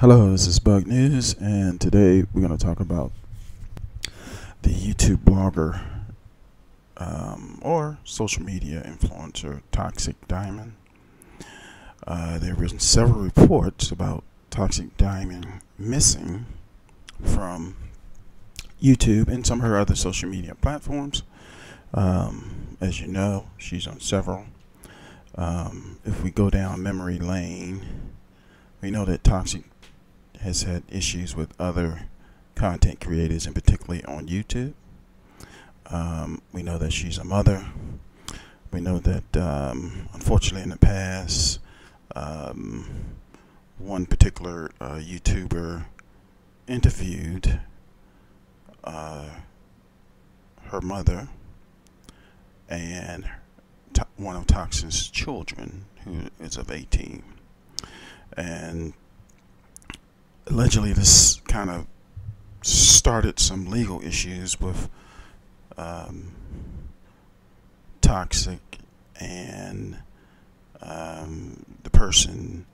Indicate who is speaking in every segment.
Speaker 1: Hello, this is Bug News, and today we're going to talk about the YouTube blogger or social media influencer Toxic Diamond. There have been several reports about Toxic Diamond missing from YouTube and some of her other social media platforms. As you know, she's on several. If we go down memory lane, we know that Toxic has had issues with other content creators, and particularly on YouTube. We know that she's a mother. We know that unfortunately in the past, one particular YouTuber interviewed her mother and one of Toxic's children, who is of 18, and allegedly this kind of started some legal issues with Toxic and the person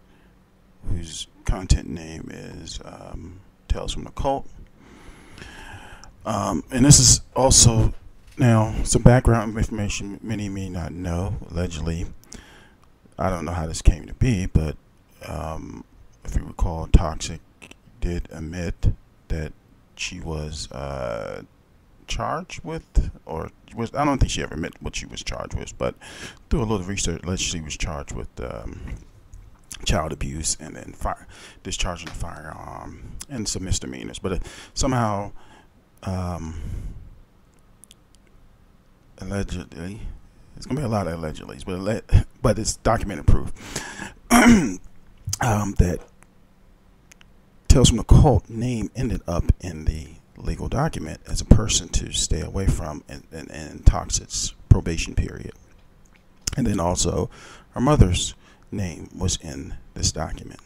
Speaker 1: whose content name is Tales from the Cult. And this is also now some background information many may not know. Allegedly, I don't know how this came to be, but if you recall, Toxic did admit that she was charged with, or was, I don't think she ever admitted what she was charged with, but through a little research, allegedly she was charged with child abuse and then discharging a firearm and some misdemeanors. But somehow, allegedly, it's gonna be a lot of allegedlys, but it's documented proof that Tales from the Cult name ended up in the legal document as a person to stay away from in Toxic's probation period. And then also her mother's name was in this document.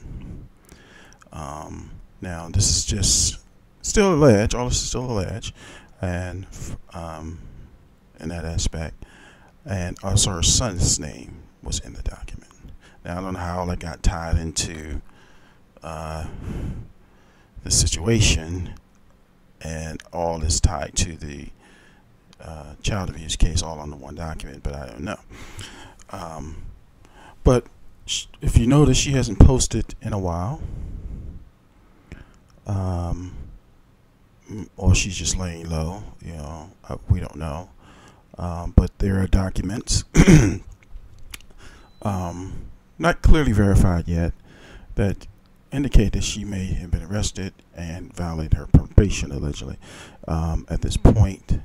Speaker 1: Now this is just still alleged, all this is still alleged, and in that aspect, and also her son's name was in the document. Now I don't know how all that got tied into the situation, and all is tied to the child abuse case all on the one document, but I don't know. But if you notice, she hasn't posted in a while, or she's just laying low, you know, we don't know. But there are documents not clearly verified yet that indicate that she may have been arrested and violated her probation allegedly. At this point,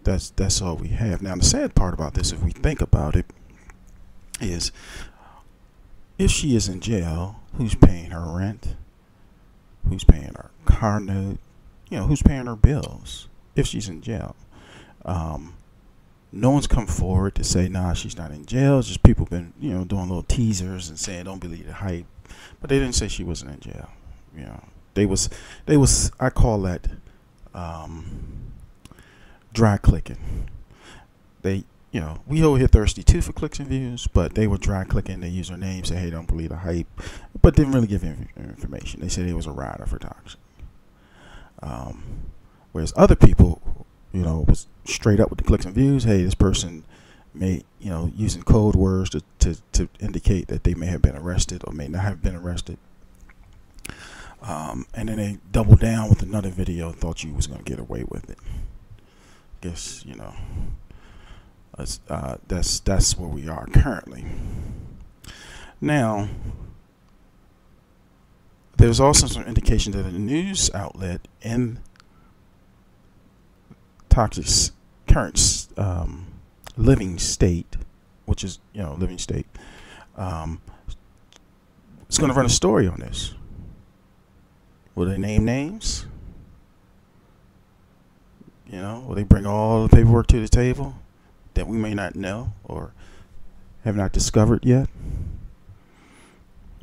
Speaker 1: that's all we have. Now the sad part about this, if we think about it, is if she is in jail, who's paying her rent? Who's paying her car note? You know, who's paying her bills if she's in jail? No one's come forward to say, nah, she's not in jail. It's just people been, you know, doing little teasers and saying, don't believe the hype. But they didn't say she wasn't in jail. You know, they was, I call that dry clicking. They, you know, we over here thirsty too for clicks and views, but they were dry clicking. They use her name, say, hey, don't believe the hype, but didn't really give information. They said it was a rider for Toxic. Whereas other people, you know, was straight up with the clicks and views. Hey, this person may, you know, using code words to indicate that they may have been arrested or may not have been arrested. And then they doubled down with another video and thought you was going to get away with it. Guess, you know, that's where we are currently. Now, there's also some indication that a news outlet in Toxic's current living state, which is, you know, living state, it's going to run a story on this. Will they name names? You know, will they bring all the paperwork to the table that we may not know or have not discovered yet?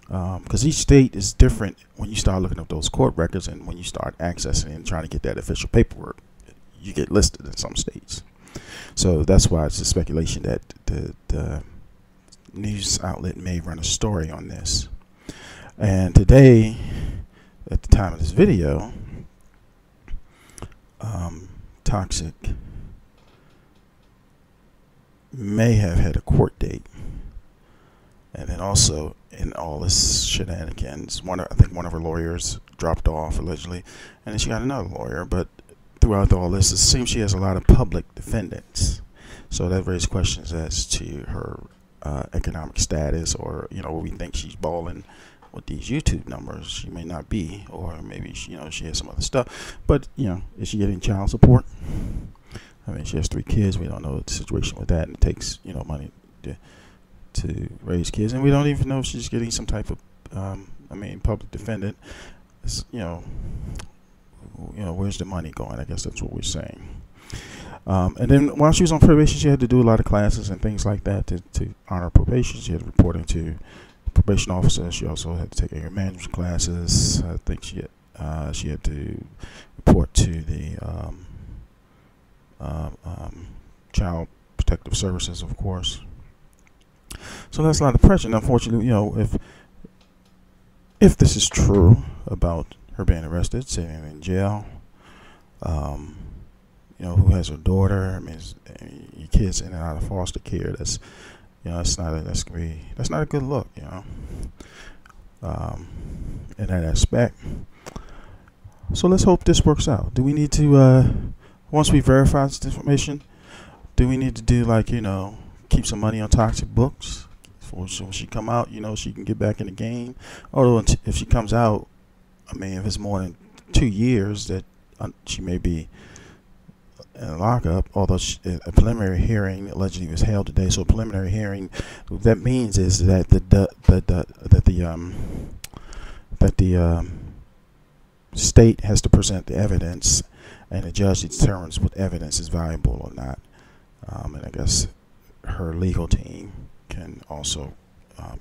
Speaker 1: Because each state is different when you start looking up those court records and when you start accessing and trying to get that official paperwork. You get listed in some states. So that's why it's a speculation that the news outlet may run a story on this. And today, at the time of this video, Toxsique may have had a court date. And then also, in all this shenanigans, I think one of her lawyers dropped off allegedly, and then she got another lawyer. But throughout all this, it seems she has a lot of public defendants. So that raises questions as to her economic status, or we think she's balling with these YouTube numbers. She may not be, or maybe she has some other stuff. But is she getting child support? I mean, she has 3 kids. We don't know the situation with that, and it takes money to raise kids, and we don't even know if she's getting some type of public defendant. Where's the money going? I guess that's what we're saying. And then while she was on probation, she had to do a lot of classes and things like that to honor probation. She had to report to the probation officer. She also had to take anger management classes. I think she had to report to the Child Protective Services, of course. So that's a lot of pressure. And unfortunately, if this is true about her being arrested, sitting in jail, who has her daughter? I mean, your kids in and out of foster care. That's that's not a good look. In that aspect. So let's hope this works out. Do we need to once we verify this information, do we need to do keep some money on Toxsique books so when she come out, she can get back in the game? Although if she comes out, if it's more than 2 years, that she may be in a lockup. Although a preliminary hearing allegedly was held today, so a preliminary hearing, what that means is that the state has to present the evidence, and the judge determines what evidence is valuable or not. And I guess her legal team can also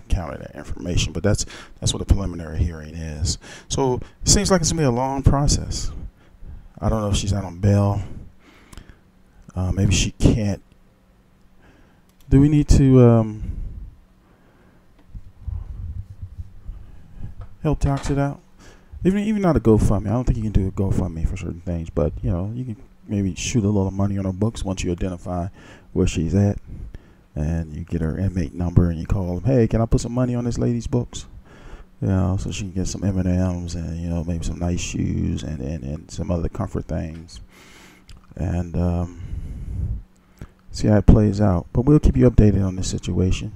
Speaker 1: counter that information, but that's what a preliminary hearing is. So it seems like it's gonna be a long process. I don't know if she's out on bail. Maybe she can't. Do we need to help Toxsique out? Even not a GoFundMe. I don't think you can do a GoFundMe for certain things, but you can maybe shoot a little money on her books once you identify where she's at, and you get her inmate number and you call them. Hey, can I put some money on this lady's books? So she can get some M&Ms and maybe some nice shoes and some other comfort things, and see how it plays out. But we'll keep you updated on this situation.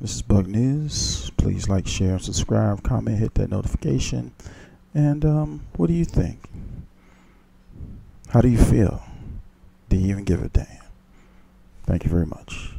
Speaker 1: This is Bug News. Please like, share, and subscribe. Comment, hit that notification. And what do you think? How do you feel? Do you even give a damn? Thank you very much.